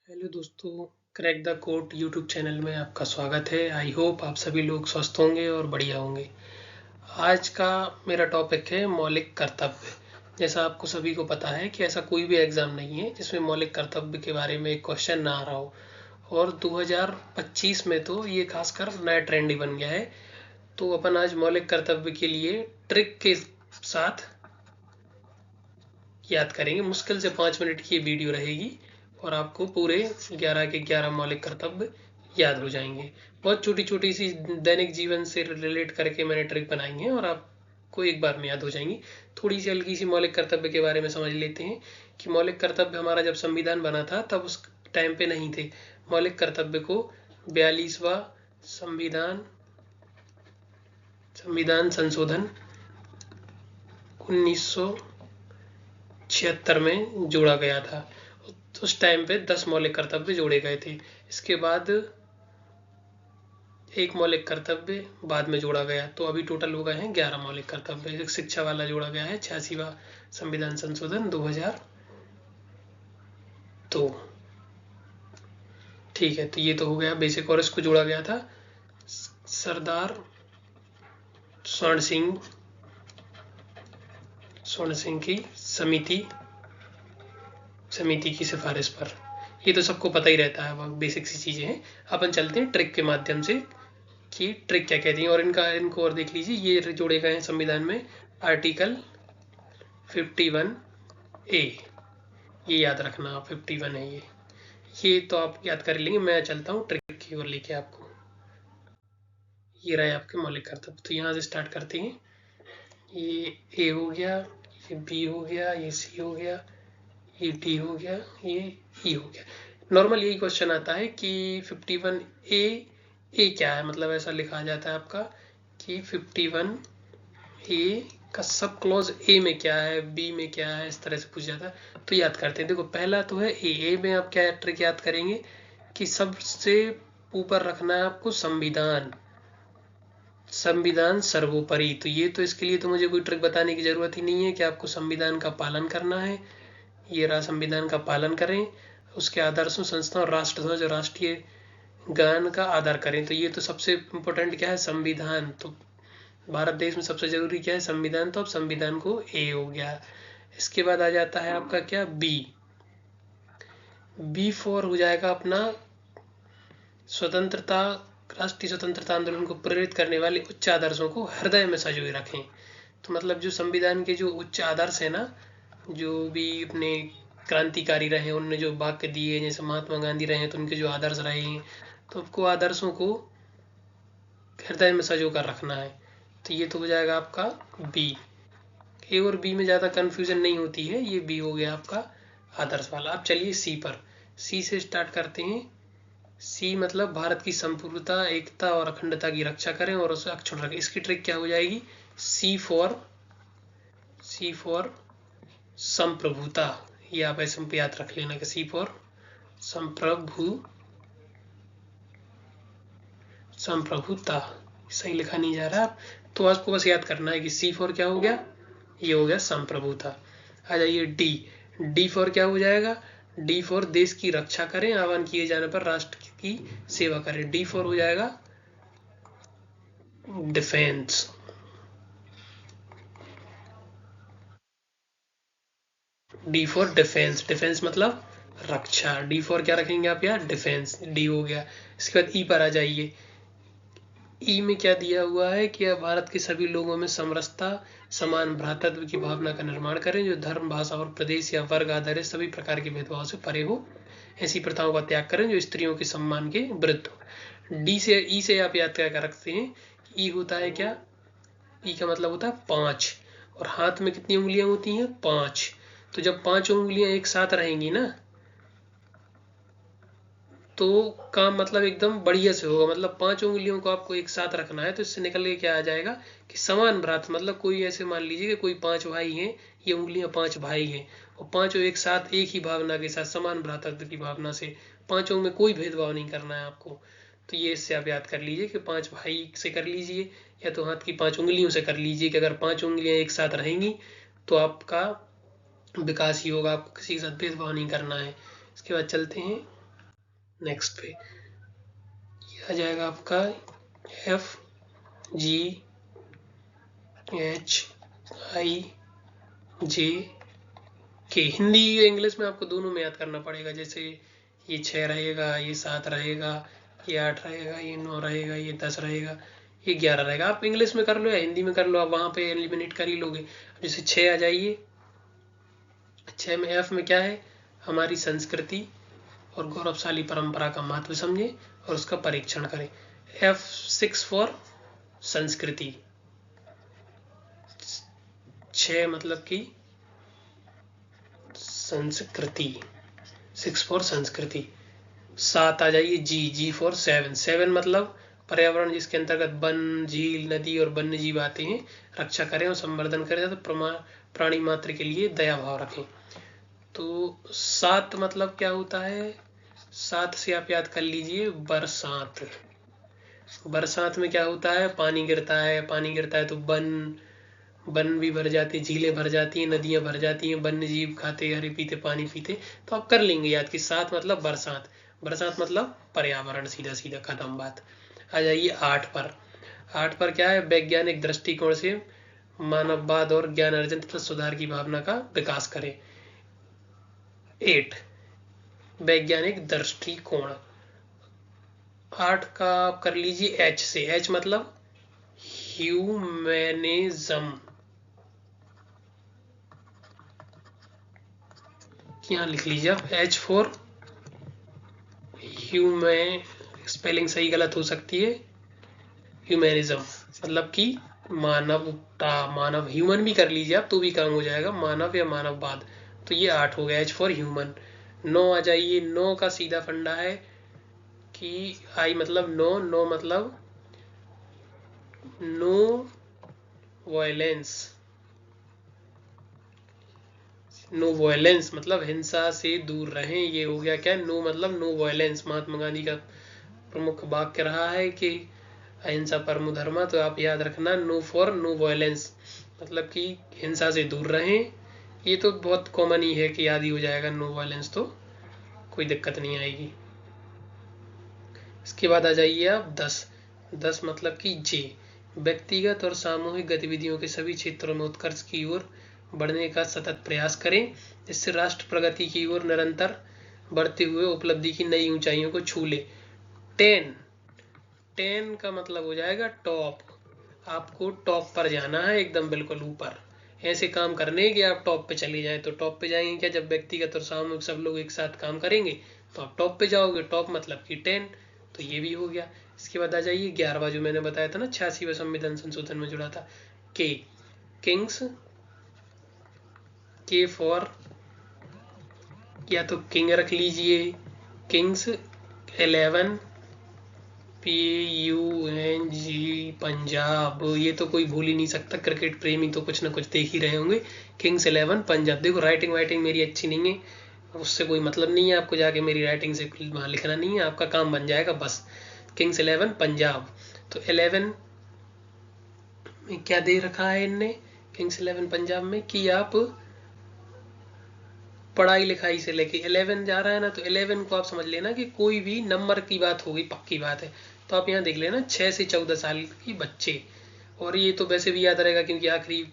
Hello दोस्तों, crack the code YouTube channel में आपका स्वागत है। आई होप आप सभी लोग स्वस्थ होंगे और बढ़िया होंगे। आज का मेरा टॉपिक है मौलिक कर्तव्य। जैसा आपको सभी को पता है कि ऐसा कोई भी एग्ज़ाम नहीं है जिसमें मौलिक कर्तव्य के बारे में एक क्वेश्चन ना आ रहा हो, और 2025 में तो ये खासकर नया ट्रेंड ही बन गया है। तो अपन आज मौलिक कर्तव्य के लिए ट्रिक के साथ याद करेंगे। मुश्किल से 5 मिनट की ये वीडियो रहेगी और आपको पूरे 11 के 11 मौलिक कर्तव्य याद हो जाएंगे। बहुत छोटी छोटी सी दैनिक जीवन से रिलेट करके मैंने ट्रिक बनाई है और आपको एक बार में याद हो जाएंगी। थोड़ी सी हल्की सी मौलिक कर्तव्य के बारे में समझ लेते हैं कि मौलिक कर्तव्य हमारा जब संविधान बना था तब उस टाइम पे नहीं थे। मौलिक कर्तव्य को 42वां संविधान संशोधन 1976 में जोड़ा गया था। उस टाइम पे 10 मौलिक कर्तव्य जोड़े गए थे। इसके बाद एक मौलिक कर्तव्य बाद में जोड़ा गया, तो अभी टोटल हो गए हैं 11 मौलिक कर्तव्य। एक शिक्षा वाला जोड़ा गया है 86वां संविधान संशोधन 2002। ठीक है, तो ये तो हो गया बेसिक। और इसको जोड़ा गया था सरदार स्वर्ण सिंह की समिति की सिफारिश पर। ये तो सबको पता ही रहता है, वह बेसिक सी चीजें हैं। अपन चलते हैं ट्रिक के माध्यम से कि ट्रिक क्या कहती है। और इनको और देख लीजिए, ये जोड़े गए हैं संविधान में आर्टिकल 51A। ये याद रखना, 51 है ये तो आप याद कर लेंगे। मैं चलता हूँ ट्रिक की ओर लेके आपको। ये रहे आपके मौलिक कर्तव्य। तो यहाँ से स्टार्ट करते हैं। ये ए हो गया, ये बी हो गया, ये सी हो गया, ये डी हो गया, ये ई हो गया। नॉर्मल यही क्वेश्चन आता है कि 51A क्या है, मतलब ऐसा लिखा जाता है आपका कि 51A का सब क्लॉज ए में क्या है, बी में क्या है, इस तरह से पूछ जाता है। तो याद करते हैं। देखो, पहला तो है ए में आप क्या ट्रिक याद करेंगे कि सबसे ऊपर रखना है आपको संविधान सर्वोपरि। तो ये तो इसके लिए तो मुझे कोई ट्रिक बताने की जरूरत ही नहीं है कि आपको संविधान का पालन करना है। ये रहा, संविधान का पालन करें, उसके आदर्शों, संस्था और राष्ट्रध्वज और राष्ट्रीय गान का आदर करें। तो ये तो सबसे इम्पोर्टेंट क्या है, संविधान। तो भारत देश में सबसे जरूरी क्या है, संविधान। तो अब संविधान को ए हो गया। इसके बाद आ जाता है आपका क्या, बी फॉर हो जाएगा अपना स्वतंत्रता, राष्ट्रीय स्वतंत्रता आंदोलन को प्रेरित करने वाले उच्च आदर्शों को हृदय में संजोए रखें। तो मतलब जो संविधान के जो उच्च आदर्श है ना, जो भी अपने क्रांतिकारी रहे, उनने जो वाक्य दिए, जैसे महात्मा गांधी रहे तो उनके जो आदर्श रहे हैं, तो आपको आदर्शों को हृदय में सजो कर रखना है। तो ये तो हो जाएगा आपका बी। ए और बी में ज़्यादा कन्फ्यूजन नहीं होती है, ये बी हो गया आपका आदर्श वाला। अब चलिए सी पर। सी से स्टार्ट करते हैं। सी मतलब भारत की संपूर्णता, एकता और अखंडता की रक्षा करें और उसे अक्षुण्ण रखें। इसकी ट्रिक क्या हो जाएगी, सी फॉर संप्रभुता। ये आप ऐसे याद रख लेना कि सी फॉर संप्रभुता। सही लिखा नहीं जा रहा, तो आपको बस याद करना है कि सी फॉर क्या हो गया, ये हो गया संप्रभुता। आ जाइए डी फॉर क्या हो जाएगा, डी फॉर देश की रक्षा करें, आह्वान किए जाने पर राष्ट्र की सेवा करें। डी फॉर हो जाएगा defence. D for defence, defence मतलब रक्षा। डी फॉर क्या रखेंगे आप यार, डिफेंस। डी हो गया। इसके बाद ई पर आ जाइए। ई में क्या दिया हुआ है कि भारत के सभी लोगों में समरसता, समान भ्रातृत्व की भावना का निर्माण करें, जो धर्म, भाषा और प्रदेश या वर्ग आधारित सभी प्रकार के भेदभाव से परे हो। ऐसी प्रथाओं का त्याग करें जो स्त्रियों के सम्मान के विरुद्ध हो। डी से ई से आप याद क्या रखते हैं, ई होता है क्या, ई का मतलब होता है 5, और हाथ में कितनी उंगलियां होती हैं, 5। तो जब 5 उंगलियां एक साथ रहेंगी ना, तो काम मतलब एकदम बढ़िया से होगा। मतलब 5 उंगलियों को आपको एक साथ रखना है। तो इससे निकल के क्या आ जाएगा कि समान भ्रात, मतलब कोई ऐसे मान लीजिए कि कोई 5 भाई हैं, ये उंगलियां 5 भाई हैं, और पांचों एक साथ एक ही भावना के साथ, समान भ्रातृत्व की भावना से, पांचों में कोई भेदभाव नहीं करना है आपको। तो ये इससे आप याद कर लीजिए कि 5 भाई से कर लीजिए, या तो हाथ की 5 उंगलियों से कर लीजिए कि अगर 5 उंगलियां एक साथ रहेंगी तो आपका विकास ही होगा, आपको किसी के साथ भेदभाव नहीं करना है। इसके बाद चलते हैं नेक्स्ट पे ये आ जाएगा आपका F G H I J K। Hindi या इंग्लिश में आपको दोनों में याद करना पड़ेगा। जैसे ये 6 रहेगा, ये 7 रहेगा, ये 8 रहेगा, ये 9 रहेगा, ये 10 रहेगा, ये 11 रहेगा। आप इंग्लिश में कर लो या हिंदी में कर लो, आप वहाँ पे एलिमिनेट कर ही लोगे। जैसे 6 आ जाइए, 6 में F में क्या है, हमारी संस्कृति और गौरवशाली परंपरा का महत्व समझें और उसका परीक्षण करें। F6 फॉर संस्कृति, 6 मतलब कि संस्कृति, 6 फॉर संस्कृति। 7 आ जाइए जी फॉर 7, 7 मतलब पर्यावरण, जिसके अंतर्गत वन, झील, नदी और वन्य जीव आते हैं। रक्षा करें और संवर्धन करें तो प्राणी मात्र के लिए दया भाव रखें। तो 7 मतलब क्या होता है, 7 से आप याद कर लीजिए बरसात। बरसात में क्या होता है, पानी गिरता है, पानी गिरता है तो वन भी भर जाते, झीलें भर जाती हैं, नदियां भर जाती हैं, वन्य जीव खाते, हरे पीते, पानी पीते। तो आप कर लेंगे याद कि 7 मतलब बरसात, बरसात मतलब पर्यावरण, सीधा सीधा खत्म बात। आ जाइए 8 पर। 8 पर क्या है, वैज्ञानिक दृष्टिकोण से मानववाद और ज्ञान अर्जन तथा सुधार की भावना का विकास करें। 8 वैज्ञानिक दृष्टिकोण। 8 का आप कर लीजिए H से, H मतलब ह्यूमैनिज्म। यहाँ लिख लीजिए आप H फॉर ह्यूमैन, स्पेलिंग सही गलत हो सकती है, ह्यूमैनिज्म मतलब कि मानवता, मानव, ह्यूमन भी कर लीजिए आप तो भी काम हो जाएगा, मानव या मानववाद। तो ये 8 हो गया H फॉर ह्यूमन। 9 आ जाइए, 9 का सीधा फंडा है कि I मतलब नो, नो मतलब नो वायलेंस, नो वायलेंस मतलब हिंसा से दूर रहें। ये हो गया क्या, नो मतलब नो वायलेंस। महात्मा गांधी का प्रमुख वाक्य रहा है कि अहिंसा परमो धर्मा। तो आप याद रखना नो फॉर नो वायलेंस मतलब कि हिंसा से दूर रहें। ये तो बहुत कॉमन ही है कि याद ही हो जाएगा नो वायलेंस, तो कोई दिक्कत नहीं आएगी। इसके बाद आ जाइए आप 10। 10 मतलब कि जे, व्यक्तिगत और सामूहिक गतिविधियों के सभी क्षेत्रों में उत्कर्ष की ओर बढ़ने का सतत प्रयास करें, जिससे राष्ट्र प्रगति की ओर निरंतर बढ़ते हुए उपलब्धि की नई ऊंचाइयों को छू ले। 10, 10 का मतलब हो जाएगा टॉप। आपको टॉप पर जाना है, एकदम बिल्कुल ऊपर। ऐसे काम करने कि आप टॉप पे चले जाएं। तो टॉप पे जाएंगे क्या, जब व्यक्तिगत और सामूहिक सब लोग एक साथ काम करेंगे तो आप टॉप पे जाओगे। टॉप मतलब कि 10, तो ये भी हो गया। इसके बाद आ जाइए 11वां, जो मैंने बताया था ना 86वें संविधान संशोधन में जुड़ा था, के, किंग्स, के फॉर या तो किंग रख लीजिए, किंग्स 11 PUNG पंजाब। ये तो कोई भूल ही नहीं सकता, क्रिकेट प्रेमी तो कुछ ना कुछ देख ही रहे होंगे। किंग्स 11 पंजाब। देखो राइटिंग वाइटिंग मेरी अच्छी नहीं है, उससे कोई मतलब नहीं है, आपको जाके मेरी राइटिंग से वहाँ लिखना नहीं है, आपका काम बन जाएगा बस। किंग्स 11 पंजाब। तो 11 में क्या दे रखा है इनने किंग्स 11 पंजाब में, कि आप पढ़ाई लिखाई से लेके 11 जा रहा है ना, तो 11 को आप समझ लेना कि कोई भी नंबर की बात होगी, पक्की बात है। तो आप यहाँ देख लेना 6 से 14 साल की बच्चे। और ये तो वैसे भी याद रहेगा क्योंकि आखिरी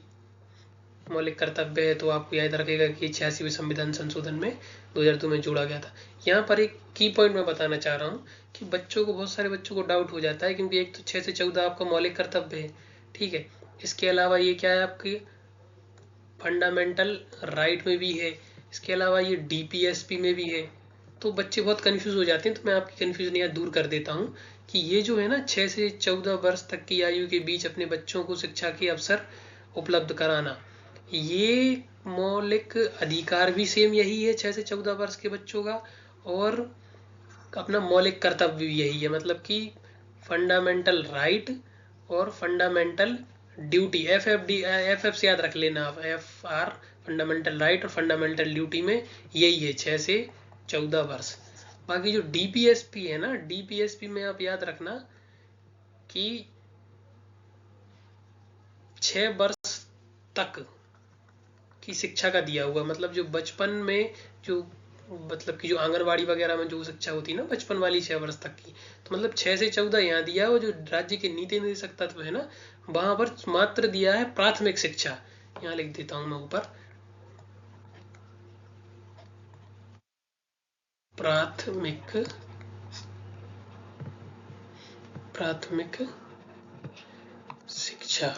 मौलिक कर्तव्य है, तो आपको याद रखेगा कि 86वें संविधान संशोधन में 2002 में जोड़ा गया था। यहाँ पर एक की पॉइंट मैं बताना चाह रहा हूँ कि बच्चों को, बहुत सारे बच्चों को डाउट हो जाता है, क्योंकि एक तो 6 से 14 आपका मौलिक कर्तव्य है, ठीक है। इसके अलावा ये क्या है, आपकी फंडामेंटल राइट में भी है। इसके अलावा ये DPSP में भी है। तो बच्चे बहुत कंफ्यूज हो जाते हैं, तो मैं आपकी कंफ्यूजन यहाँ दूर कर देता हूँ कि ये जो है ना 6 से 14 वर्ष तक की आयु के बीच अपने बच्चों को शिक्षा के अवसर उपलब्ध कराना, ये मौलिक अधिकार भी सेम यही है 6 से 14 वर्ष के बच्चों का, और अपना मौलिक कर्तव्य भी यही है। मतलब कि फंडामेंटल राइट और फंडामेंटल ड्यूटी, FF से याद रख लेना आप, FR फंडामेंटल राइट और फंडामेंटल ड्यूटी में यही है 6 से 14 वर्ष। बाकी जो DPSP है ना, DPSP में आप याद रखना कि 6 वर्ष तक की शिक्षा का दिया हुआ, मतलब जो बचपन में जो मतलब कि जो आंगनबाड़ी वगैरह में जो शिक्षा होती है ना बचपन वाली 6 वर्ष तक की, तो मतलब 6 से 14 यहाँ दिया है। और जो राज्य के नीति निर्देशक तत्व है ना, वहां पर मात्र दिया है प्राथमिक शिक्षा। यहाँ लिख देता हूं मैं ऊपर, प्राथमिक प्राथमिक शिक्षा,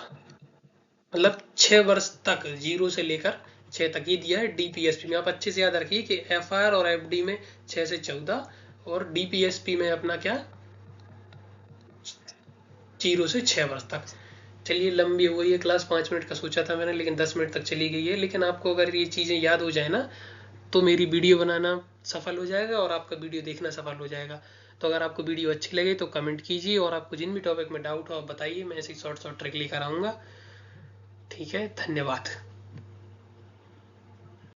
मतलब 6 वर्ष तक, 0 से लेकर 6 तक ही दिया है डीपीएसपी में। आप अच्छे से याद रखिए कि एफआर और एफडी में 6 से 14, और डीपीएसपी में अपना क्या, 0 से 6 वर्ष तक। चलिए, लंबी हो गई है क्लास, 5 मिनट का सोचा था मैंने, लेकिन 10 मिनट तक चली गई है। लेकिन आपको अगर ये चीज़ें याद हो जाए ना, तो मेरी वीडियो बनाना सफल हो जाएगा और आपका वीडियो देखना सफल हो जाएगा। तो अगर आपको वीडियो अच्छी लगे तो कमेंट कीजिए, और आपको जिन भी टॉपिक में डाउट हो आप बताइए, मैं ऐसे शॉर्ट शॉर्ट ट्रिक लेकर आऊँगा। ठीक है, धन्यवाद।